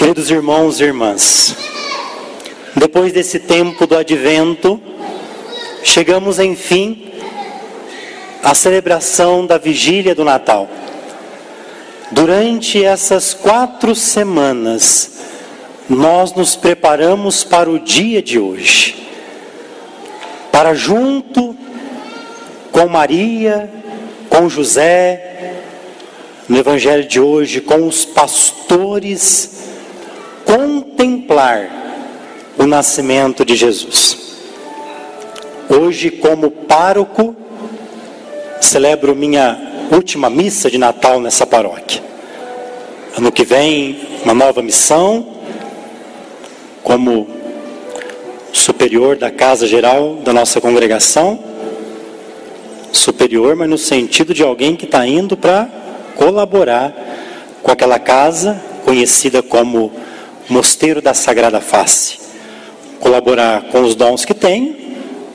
Queridos irmãos e irmãs, depois desse tempo do Advento, chegamos enfim à celebração da vigília do Natal. Durante essas 4 semanas, nós nos preparamos para o dia de hoje, para junto com Maria, com José, no Evangelho de hoje, com os pastores, contemplar o nascimento de Jesus. Hoje, como pároco, celebro minha última missa de Natal nessa paróquia. Ano que vem, uma nova missão, como superior da Casa Geral da nossa congregação. Superior, mas no sentido de alguém que está indo para colaborar com aquela casa conhecida como Mosteiro da Sagrada Face. Colaborar com os dons que tenho,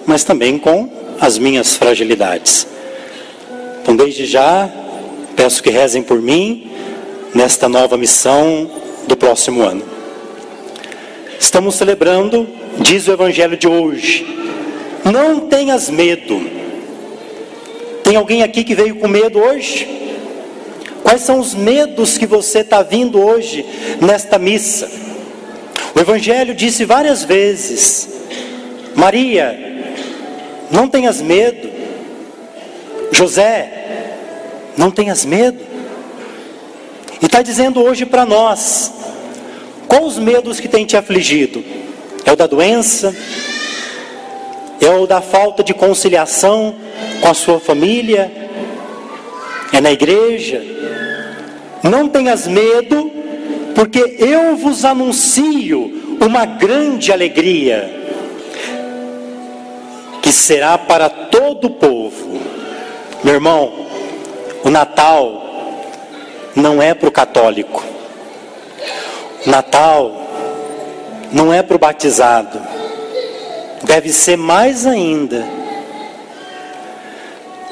mas também com as minhas fragilidades. Então, desde já, peço que rezem por mim nesta nova missão do próximo ano. Estamos celebrando, diz o Evangelho de hoje, não tenhas medo. Tem alguém aqui que veio com medo hoje? Quais são os medos que você está vindo hoje nesta missa? O Evangelho disse várias vezes: Maria, não tenhas medo. José, não tenhas medo. E está dizendo hoje para nós: quais os medos que tem te afligido? É o da doença? É o da falta de conciliação com a sua família? É na igreja? Não tenhas medo, porque eu vos anuncio uma grande alegria, que será para todo o povo. Meu irmão, o Natal não é para o católico. O Natal não é para o batizado. Deve ser mais ainda.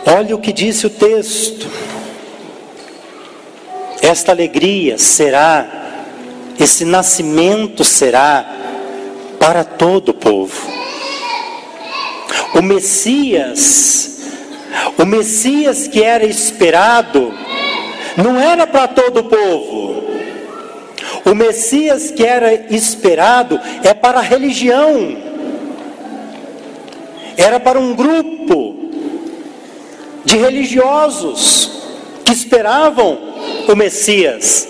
Olha o que disse o texto. Esta alegria será, esse nascimento será para todo o povo. O Messias que era esperado, não era para todo o povo. O Messias que era esperado é para a religião. Era para um grupo de religiosos que esperavam o Messias.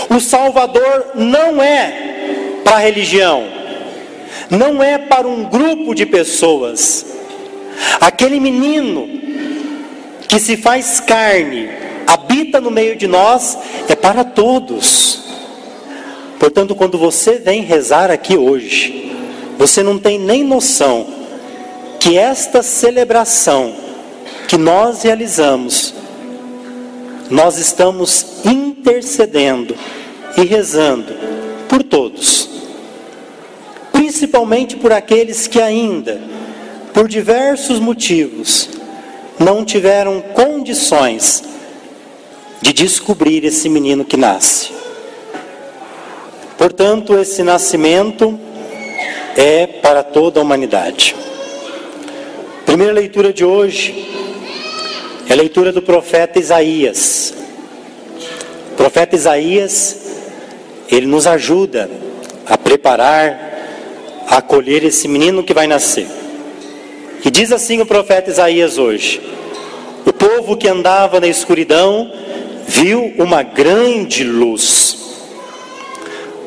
O Salvador não é para a religião, não é para um grupo de pessoas. Aquele menino que se faz carne, habita no meio de nós, é para todos. Portanto, quando você vem rezar aqui hoje, você não tem nem noção que esta celebração que nós realizamos, nós estamos intercedendo e rezando por todos, principalmente por aqueles que ainda, por diversos motivos, não tiveram condições de descobrir esse menino que nasce. Portanto, esse nascimento é para toda a humanidade. A primeira leitura de hoje é a leitura do profeta Isaías. O profeta Isaías, ele nos ajuda a preparar, a acolher esse menino que vai nascer. E diz assim o profeta Isaías hoje: o povo que andava na escuridão viu uma grande luz.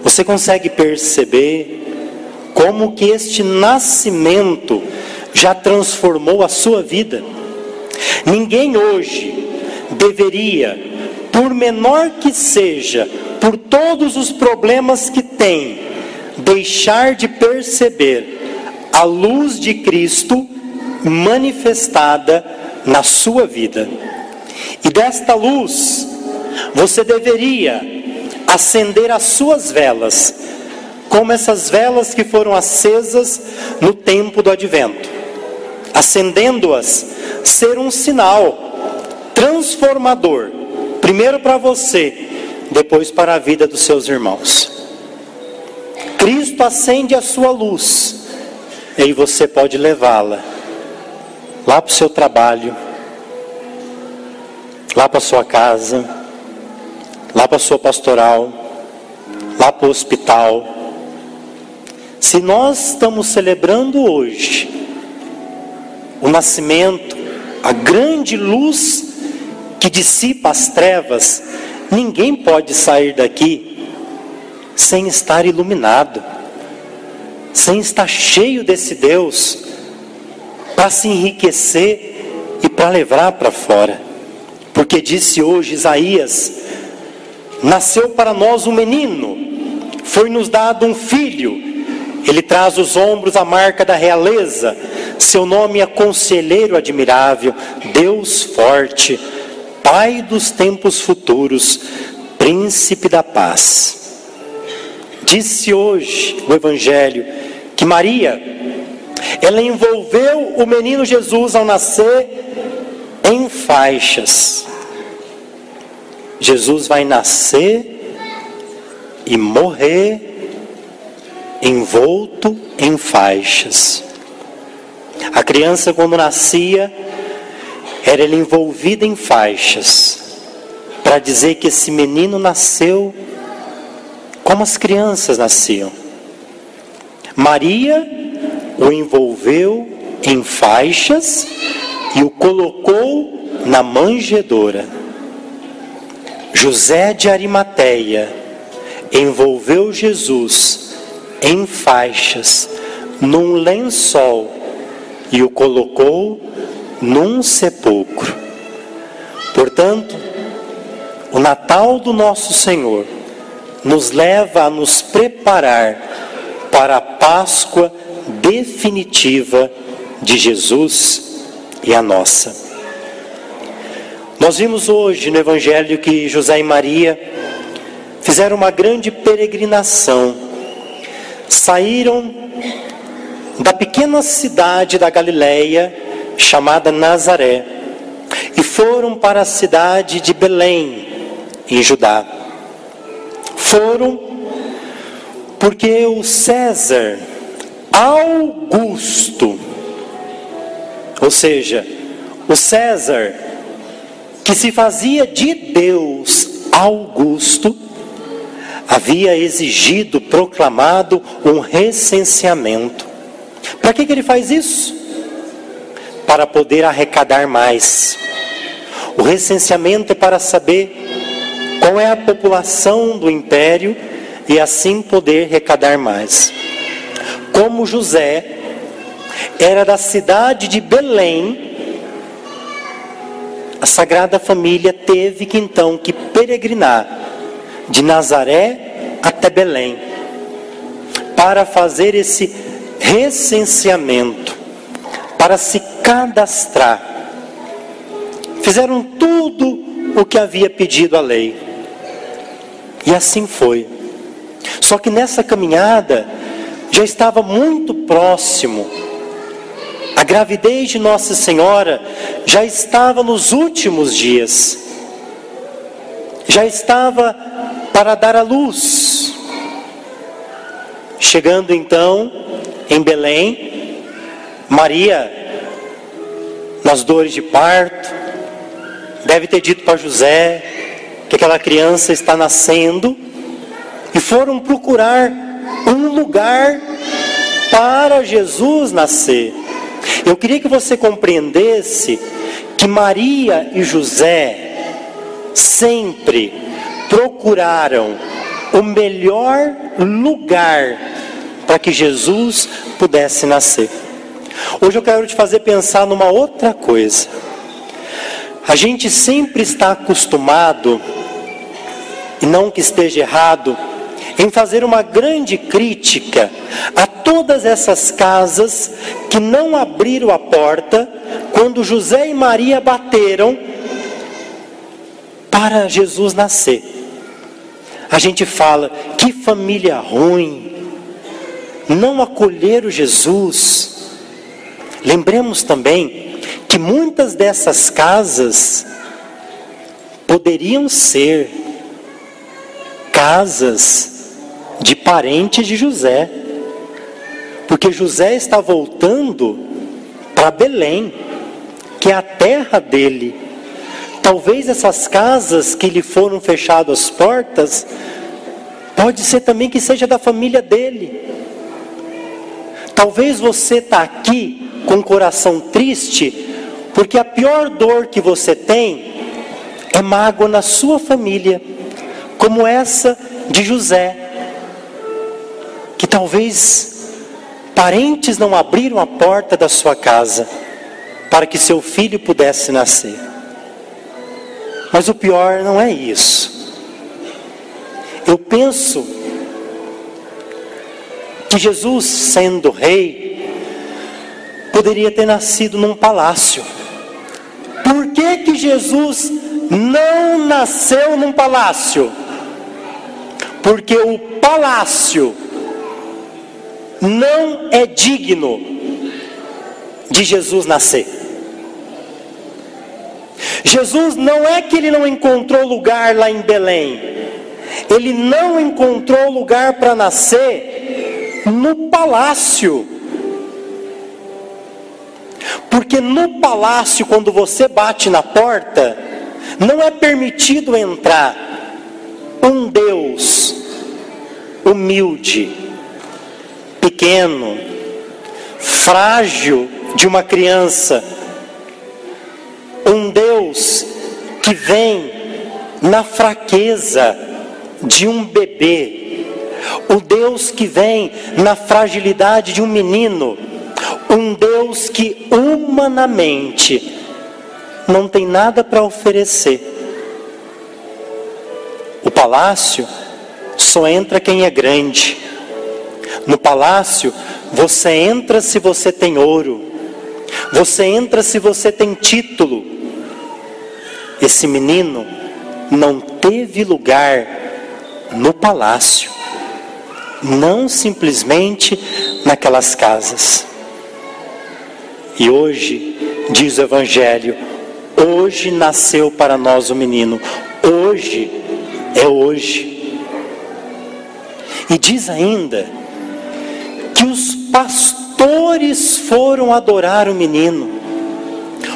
Você consegue perceber como que este nascimento já transformou a sua vida? Ninguém hoje deveria, por menor que seja, por todos os problemas que tem, deixar de perceber a luz de Cristo manifestada na sua vida. E desta luz, você deveria acender as suas velas, como essas velas que foram acesas no tempo do Advento. Acendendo-as, ser um sinal transformador, primeiro para você, depois para a vida dos seus irmãos. Cristo acende a sua luz, e aí você pode levá-la lá para o seu trabalho, lá para a sua casa, lá para a sua pastoral, lá para o hospital. Se nós estamos celebrando hoje o nascimento, a grande luz que dissipa as trevas, ninguém pode sair daqui sem estar iluminado, sem estar cheio desse Deus, para se enriquecer e para levar para fora. Porque disse hoje Isaías: nasceu para nós um menino, foi-nos dado um filho, ele traz os ombros a marca da realeza, seu nome é Conselheiro Admirável, Deus Forte, Pai dos tempos futuros, Príncipe da Paz. Disse hoje o Evangelho que Maria, ela envolveu o menino Jesus ao nascer em faixas. Jesus vai nascer e morrer envolto em faixas. A criança, quando nascia, era ele envolvida em faixas, para dizer que esse menino nasceu como as crianças nasciam. Maria o envolveu em faixas e o colocou na manjedoura. José de Arimateia envolveu Jesus em faixas, num lençol, e o colocou num sepulcro. Portanto, o Natal do nosso Senhor nos leva a nos preparar para a Páscoa definitiva de Jesus e a nossa. Nós vimos hoje no Evangelho que José e Maria fizeram uma grande peregrinação. Saíram da pequena cidade da Galileia, chamada Nazaré, e foram para a cidade de Belém, em Judá. Foram porque o César Augusto, ou seja, o César que se fazia de Deus Augusto, havia exigido, proclamado um recenseamento. Para que ele faz isso? Para poder arrecadar mais. O recenseamento é para saber qual é a população do império e assim poder arrecadar mais. Como José era da cidade de Belém, a Sagrada Família teve que então peregrinar de Nazaré até Belém para fazer esse recenseamento, para se cadastrar. Fizeram tudo o que havia pedido a lei. E assim foi. Só que nessa caminhada já estava muito próximo. A gravidez de Nossa Senhora já estava nos últimos dias. Já estava para dar à luz. Chegando então em Belém, Maria, nas dores de parto, deve ter dito para José que aquela criança está nascendo, e foram procurar um lugar para Jesus nascer. Eu queria que você compreendesse que Maria e José sempre procuraram o melhor lugar para que Jesus pudesse nascer. Hoje eu quero te fazer pensar numa outra coisa. A gente sempre está acostumado, e não que esteja errado, em fazer uma grande crítica a todas essas casas que não abriram a porta quando José e Maria bateram para Jesus nascer. A gente fala, que família ruim, não acolheram Jesus. Lembremos também que muitas dessas casas poderiam ser casas de parentes de José. Porque José está voltando para Belém, que é a terra dele. Talvez essas casas que lhe foram fechadas as portas, pode ser também que seja da família dele. Talvez você está aqui com o coração triste, porque a pior dor que você tem é mágoa na sua família, como essa de José, que talvez parentes não abriram a porta da sua casa para que seu filho pudesse nascer. Mas o pior não é isso. Eu penso que Jesus, sendo rei, poderia ter nascido num palácio. Por que Jesus não nasceu num palácio? Porque o palácio não é digno de Jesus nascer. Jesus não é que ele não encontrou lugar lá em Belém. Ele não encontrou lugar para nascer no palácio. Porque no palácio, quando você bate na porta, não é permitido entrar um Deus humilde, pequeno, frágil de uma criança. Um Deus que vem na fraqueza de um bebê. O Deus que vem na fragilidade de um menino. Um Deus que humanamente não tem nada para oferecer. O palácio só entra quem é grande. No palácio você entra se você tem ouro. Você entra se você tem título. Esse menino não teve lugar no palácio, não simplesmente naquelas casas. E hoje, diz o Evangelho, hoje nasceu para nós o menino. Hoje é hoje. E diz ainda que os pastores foram adorar o menino.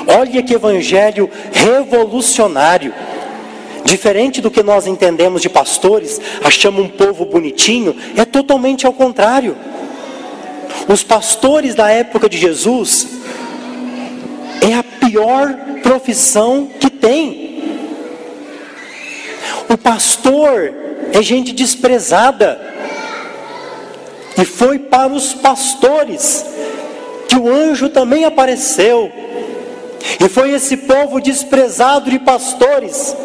Olha que evangelho revolucionário. Diferente do que nós entendemos de pastores, achamos um povo bonitinho, é totalmente ao contrário. Os pastores da época de Jesus é a pior profissão que tem. O pastor é gente desprezada. E foi para os pastores que o anjo também apareceu. E foi esse povo desprezado de pastores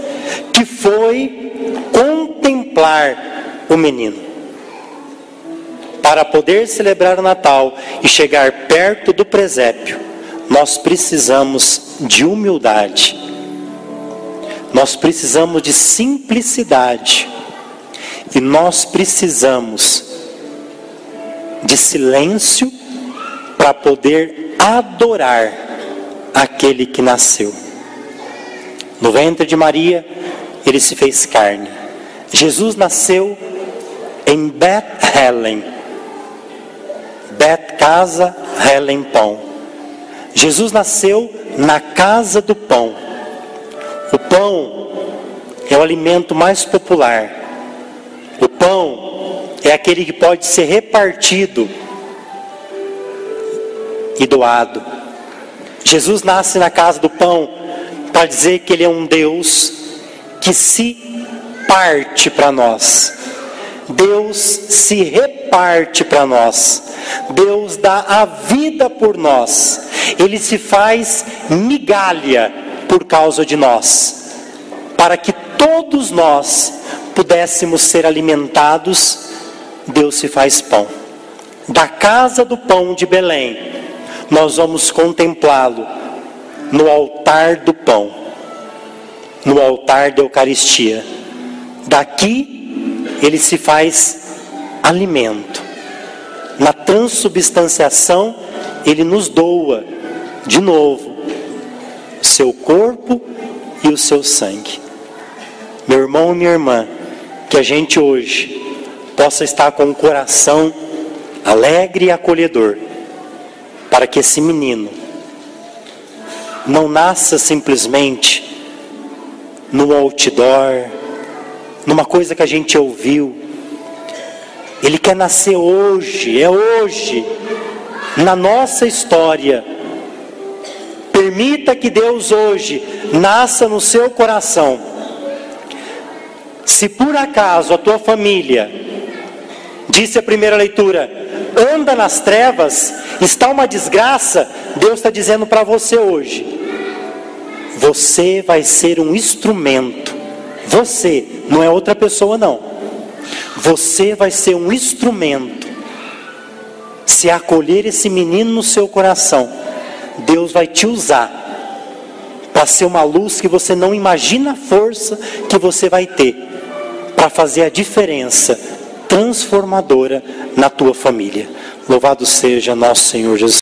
que foi contemplar o menino. Para poder celebrar o Natal e chegar perto do presépio, nós precisamos de humildade. Nós precisamos de simplicidade. E nós precisamos de silêncio para poder adorar aquele que nasceu. No ventre de Maria, ele se fez carne. Jesus nasceu em Bethlehem. Bet casa, Helen pão. Jesus nasceu na casa do pão. O pão é o alimento mais popular. O pão é aquele que pode ser repartido e doado. Jesus nasce na casa do pão para dizer que ele é um Deus que se parte para nós. Deus se reparte para nós. Deus dá a vida por nós. Ele se faz migalha por causa de nós, para que todos nós pudéssemos ser alimentados. Deus se faz pão. Da casa do pão de Belém, nós vamos contemplá-lo no altar do pão, no altar da Eucaristia. Daqui ele se faz alimento. Na transubstanciação ele nos doa de novo o seu corpo e o seu sangue. Meu irmão e minha irmã, que a gente hoje possa estar com um coração alegre e acolhedor, para que esse menino não nasça simplesmente no outdoor, numa coisa que a gente ouviu. Ele quer nascer hoje, é hoje, na nossa história. Permita que Deus hoje nasça no seu coração. Se por acaso a tua família, disse a primeira leitura, anda nas trevas, está uma desgraça, Deus está dizendo para você hoje, você vai ser um instrumento. Você, não é outra pessoa não. Você vai ser um instrumento. Se acolher esse menino no seu coração, Deus vai te usar para ser uma luz que você não imagina a força que você vai ter para fazer a diferença transformadora na tua família. Louvado seja nosso Senhor Jesus.